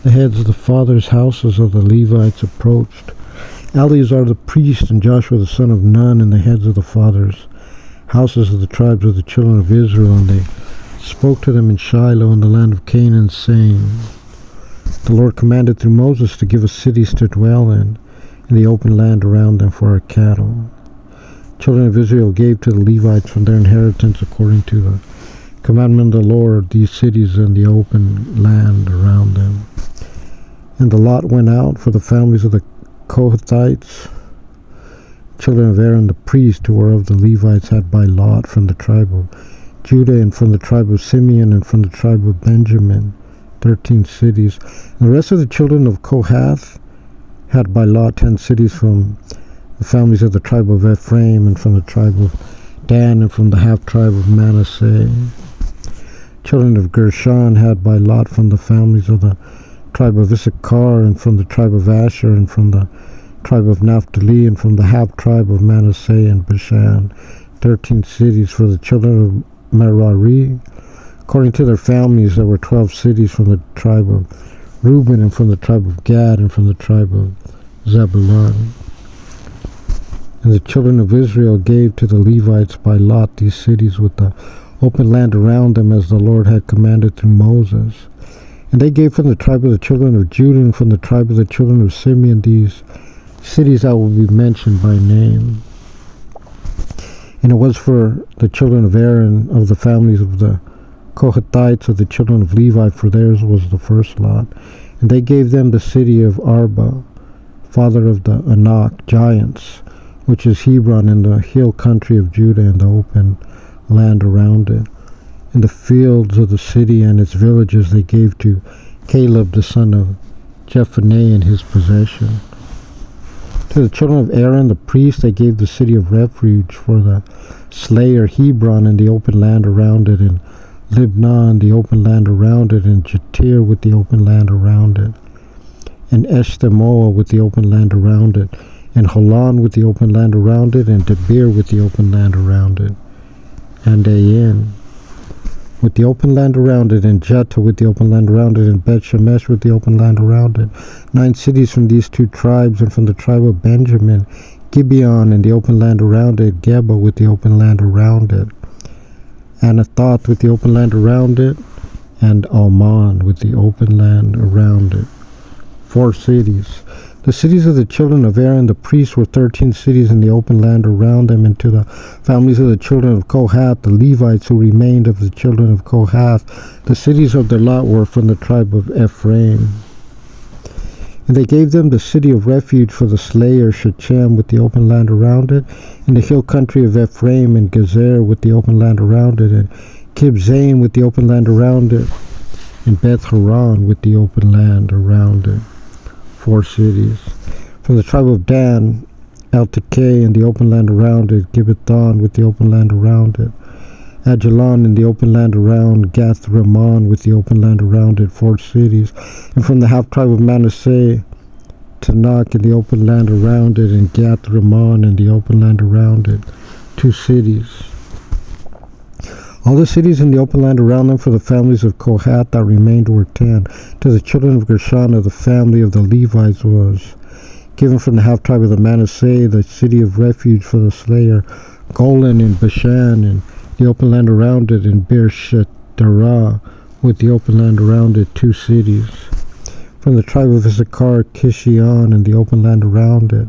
The heads of the fathers' houses of the Levites approached. Eleazar the priest and Joshua the son of Nun, and the heads of the fathers' houses of the tribes of the children of Israel, and they spoke to them in Shiloh in the land of Canaan, saying, The Lord commanded through Moses to give us cities to dwell in the open land around them for our cattle. Children of Israel gave to the Levites from their inheritance according to the commandment of the Lord these cities and the open land around them. And the lot went out for the families of the Kohathites. Children of Aaron the priest, who were of the Levites, had by lot from the tribe of Judah and from the tribe of Simeon and from the tribe of Benjamin 13 cities. And the rest of the children of Kohath had by lot 10 cities from the families of the tribe of Ephraim and from the tribe of Dan and from the half-tribe of Manasseh. Children of Gershon had by lot from the families of the tribe of Issachar and from the tribe of Asher and from the tribe of Naphtali and from the half-tribe of Manasseh and Bashan 13 cities. For the children of Merari, according to their families, there were 12 cities from the tribe of Reuben and from the tribe of Gad and from the tribe of Zebulun. And the children of Israel gave to the Levites by lot these cities with the open land around them, as the Lord had commanded through Moses. And they gave from the tribe of the children of Judah and from the tribe of the children of Simeon these cities that will be mentioned by name. And it was for the children of Aaron of the families of the Kohathites of the children of Levi, for theirs was the first lot. And they gave them the city of Arba, father of the Anak giants, which is Hebron, in the hill country of Judah, and the open land around it. And the fields of the city and its villages they gave to Caleb the son of Jephunneh in his possession. To the children of Aaron the priest they gave the city of refuge for the slayer, Hebron, and the open land around it, and Libnah and the open land around it, and Jatir with the open land around it, and Eshtemoa with the open land around it, and Holon with the open land around it, and Debir with the open land around it, and Ain with the open land around it, and Jetta with the open land around it, and Beth Shemesh with the open land around it. 9 cities from these 2 tribes, and from the tribe of Benjamin, Gibeon and the open land around it, Geba with the open land around it, Anathoth with the open land around it, and Almon with the open land around it. 4 cities. The cities of the children of Aaron the priests were 13 cities in the open land around them, and to the families of the children of Kohath, the Levites who remained of the children of Kohath, the cities of their lot were from the tribe of Ephraim. And they gave them the city of refuge for the slayer, Shechem with the open land around it, and the hill country of Ephraim, and Gezer with the open land around it, and Kibzaim with the open land around it, and Beth Horon with the open land around it. 4 cities. From the tribe of Dan, Eltekeh and the open land around it, Gibbethon with the open land around it, Ajalon in the open land around, Gath Rimmon with the open land around it, 4 cities. And from the half-tribe of Manasseh, Tanakh in the open land around it, and Gath Rimmon in the open land around it, 2 cities. All the cities in the open land around them for the families of Kohath that remained were 10. To the children of Gershon of the family of the Levites was given from the half-tribe of the Manasseh the city of refuge for the slayer, Golan in Bashan, and the open land around it, and Beer-Shetterah with the open land around it, 2 cities. From the tribe of Issachar, Kishion and the open land around it,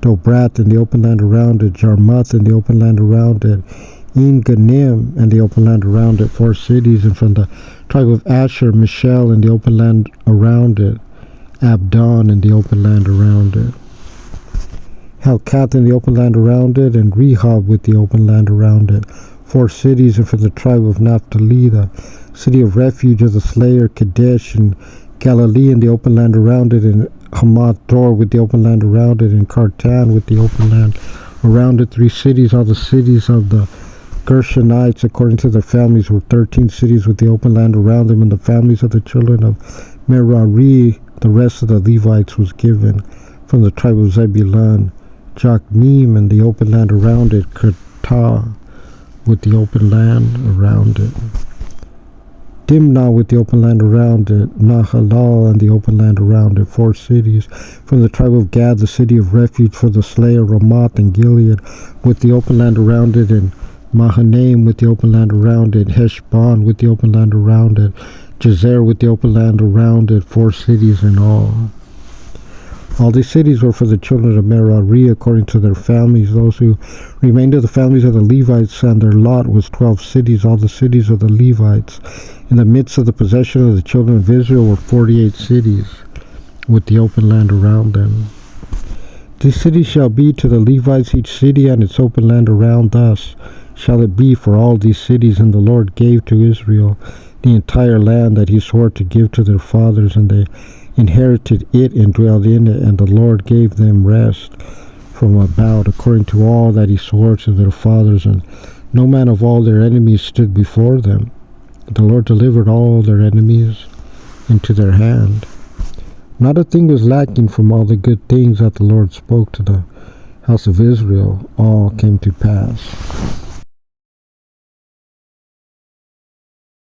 Dobrat and the open land around it, Jarmuth and the open land around it, En-Ganim and the open land around it, 4 cities. And from the tribe of Asher, Michelle and the open land around it, Abdon and the open land around it, Helkath and the open land around it, and Rehob with the open land around it, 4 cities. And from the tribe of Naphtali, the city of refuge of the slayer, Kadesh, and Galilee and the open land around it, and Hamath Dor with the open land around it, and Kartan with the open land around it, 3 cities. All the cities of the Gershonites according to their families were 13 cities with the open land around them, and the families of the children of Merari, the rest of the Levites, was given from the tribe of Zebulun, Jokneam and the open land around it, Kertah with the open land around it. Dimnah with the open land around it, Nahalal and the open land around it, 4 cities. From the tribe of Gad, the city of refuge for the slayer, Ramoth and Gilead with the open land around it, and Mahanaim with the open land around it, Heshbon with the open land around it, Jazer with the open land around it, 4 cities in all. All these cities were for the children of Merari according to their families. Those who remained of the families of the Levites, and their lot was 12 cities, all the cities of the Levites. In the midst of the possession of the children of Israel were 48 cities, with the open land around them. These cities shall be to the Levites, each city and its open land around. Thus shall it be for all these cities, and the Lord gave to Israel the entire land that he swore to give to their fathers, and they inherited it and dwelled in it, and the Lord gave them rest from about, according to all that he swore to their fathers, and no man of all their enemies stood before them. The Lord delivered all their enemies into their hand. Not a thing was lacking from all the good things that the Lord spoke to the house of Israel. All came to pass.